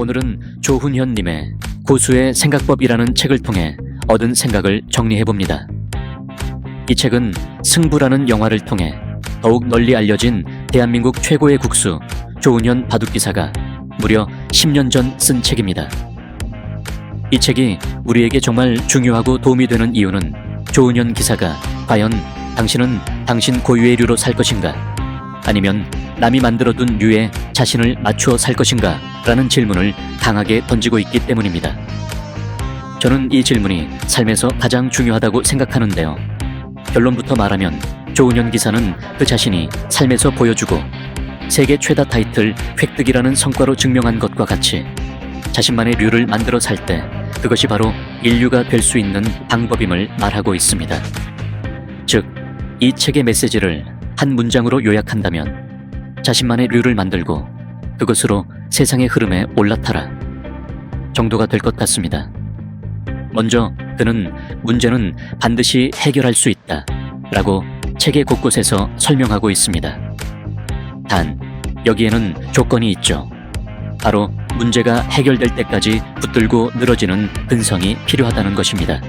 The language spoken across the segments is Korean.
오늘은 조훈현님의 고수의 생각법이라는 책을 통해 얻은 생각을 정리해봅니다. 이 책은 승부라는 영화를 통해 더욱 널리 알려진 대한민국 최고의 국수 조훈현 바둑기사가 무려 10년 전 쓴 책입니다. 이 책이 우리에게 정말 중요하고 도움이 되는 이유는 조훈현 기사가 과연 당신은 당신 고유의 류로 살 것인가? 아니면 남이 만들어둔 류에 자신을 맞추어 살 것인가? 라는 질문을 강하게 던지고 있기 때문입니다. 저는 이 질문이 삶에서 가장 중요하다고 생각하는데요. 결론부터 말하면 조훈현 기사는 그 자신이 삶에서 보여주고 세계 최다 타이틀 획득이라는 성과로 증명한 것과 같이 자신만의 류를 만들어 살 때 그것이 바로 인류가 될 수 있는 방법임을 말하고 있습니다. 즉, 이 책의 메시지를 한 문장으로 요약한다면 자신만의 류를 만들고 그것으로 세상의 흐름에 올라타라 정도가 될 것 같습니다. 먼저 그는 문제는 반드시 해결할 수 있다 라고 책의 곳곳에서 설명하고 있습니다. 단, 여기에는 조건이 있죠. 바로 문제가 해결될 때까지 붙들고 늘어지는 근성이 필요하다는 것입니다.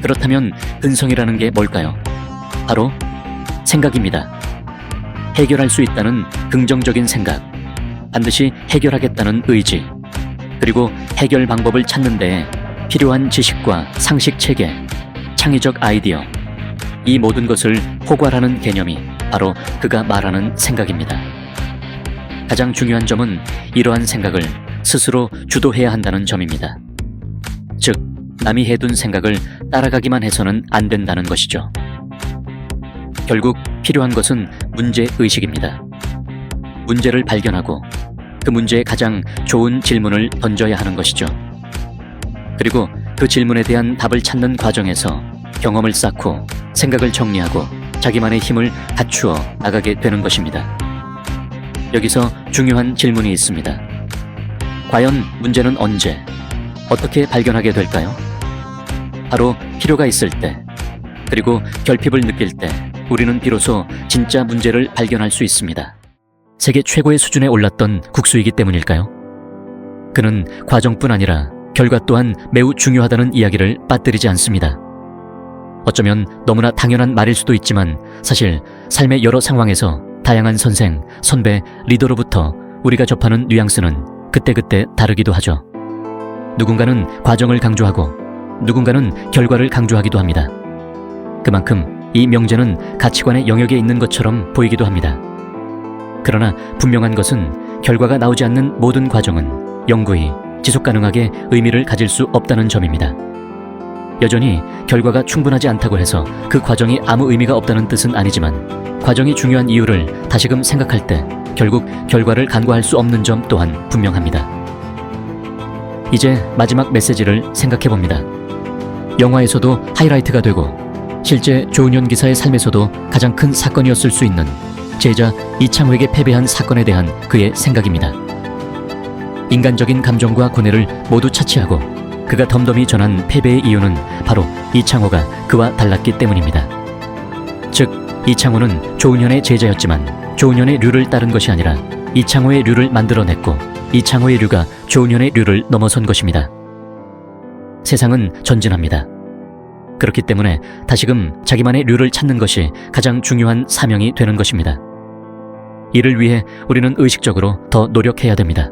그렇다면 근성이라는 게 뭘까요? 바로 생각입니다. 해결할 수 있다는 긍정적인 생각, 반드시 해결하겠다는 의지, 그리고 해결 방법을 찾는 데에 필요한 지식과 상식 체계, 창의적 아이디어, 이 모든 것을 포괄하는 개념이 바로 그가 말하는 생각입니다. 가장 중요한 점은 이러한 생각을 스스로 주도해야 한다는 점입니다. 즉, 남이 해둔 생각을 따라가기만 해서는 안 된다는 것이죠. 결국 필요한 것은 문제의식입니다. 문제를 발견하고 그 문제에 가장 좋은 질문을 던져야 하는 것이죠. 그리고 그 질문에 대한 답을 찾는 과정에서 경험을 쌓고 생각을 정리하고 자기만의 힘을 갖추어 나가게 되는 것입니다. 여기서 중요한 질문이 있습니다. 과연 문제는 언제, 어떻게 발견하게 될까요? 바로 필요가 있을 때, 그리고 결핍을 느낄 때 우리는 비로소 진짜 문제를 발견할 수 있습니다. 세계 최고의 수준에 올랐던 국수이기 때문일까요? 그는 과정뿐 아니라 결과 또한 매우 중요하다는 이야기를 빠뜨리지 않습니다. 어쩌면 너무나 당연한 말일 수도 있지만 사실 삶의 여러 상황에서 다양한 선생, 선배, 리더로부터 우리가 접하는 뉘앙스는 그때그때 다르기도 하죠. 누군가는 과정을 강조하고 누군가는 결과를 강조하기도 합니다. 그만큼 이 명제는 가치관의 영역에 있는 것처럼 보이기도 합니다. 그러나 분명한 것은 결과가 나오지 않는 모든 과정은 영구히 지속가능하게 의미를 가질 수 없다는 점입니다. 여전히 결과가 충분하지 않다고 해서 그 과정이 아무 의미가 없다는 뜻은 아니지만 과정이 중요한 이유를 다시금 생각할 때 결국 결과를 간과할 수 없는 점 또한 분명합니다. 이제 마지막 메시지를 생각해봅니다. 영화에서도 하이라이트가 되고 실제 조훈현 기사의 삶에서도 가장 큰 사건이었을 수 있는 제자 이창호에게 패배한 사건에 대한 그의 생각입니다. 인간적인 감정과 고뇌를 모두 차치하고 그가 덤덤히 전한 패배의 이유는 바로 이창호가 그와 달랐기 때문입니다. 즉, 이창호는 조훈현의 제자였지만 조훈현의 류를 따른 것이 아니라 이창호의 류를 만들어냈고 이창호의 류가 조훈현의 류를 넘어선 것입니다. 세상은 전진합니다. 그렇기 때문에 다시금 자기만의 류를 찾는 것이 가장 중요한 사명이 되는 것입니다. 이를 위해 우리는 의식적으로 더 노력해야 됩니다.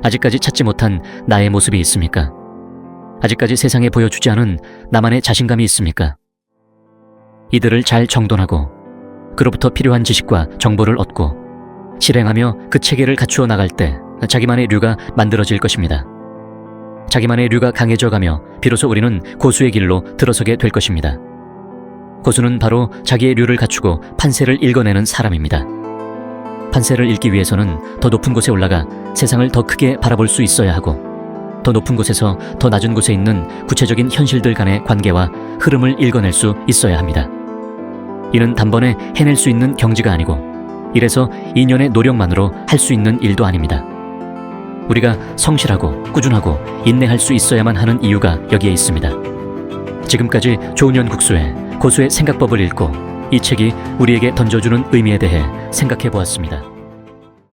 아직까지 찾지 못한 나의 모습이 있습니까? 아직까지 세상에 보여주지 않은 나만의 자신감이 있습니까? 이들을 잘 정돈하고 그로부터 필요한 지식과 정보를 얻고 실행하며 그 체계를 갖추어 나갈 때 자기만의 류가 만들어질 것입니다. 자기만의 류가 강해져 가며 비로소 우리는 고수의 길로 들어서게 될 것입니다. 고수는 바로 자기의 류를 갖추고 판세를 읽어내는 사람입니다. 판세를 읽기 위해서는 더 높은 곳에 올라가 세상을 더 크게 바라볼 수 있어야 하고 더 높은 곳에서 더 낮은 곳에 있는 구체적인 현실들 간의 관계와 흐름을 읽어낼 수 있어야 합니다. 이는 단번에 해낼 수 있는 경지가 아니고 이래서 2년의 노력만으로 할 수 있는 일도 아닙니다. 우리가 성실하고 꾸준하고 인내할 수 있어야만 하는 이유가 여기에 있습니다. 지금까지 조훈현 국수의 고수의 생각법을 읽고 이 책이 우리에게 던져주는 의미에 대해 생각해 보았습니다.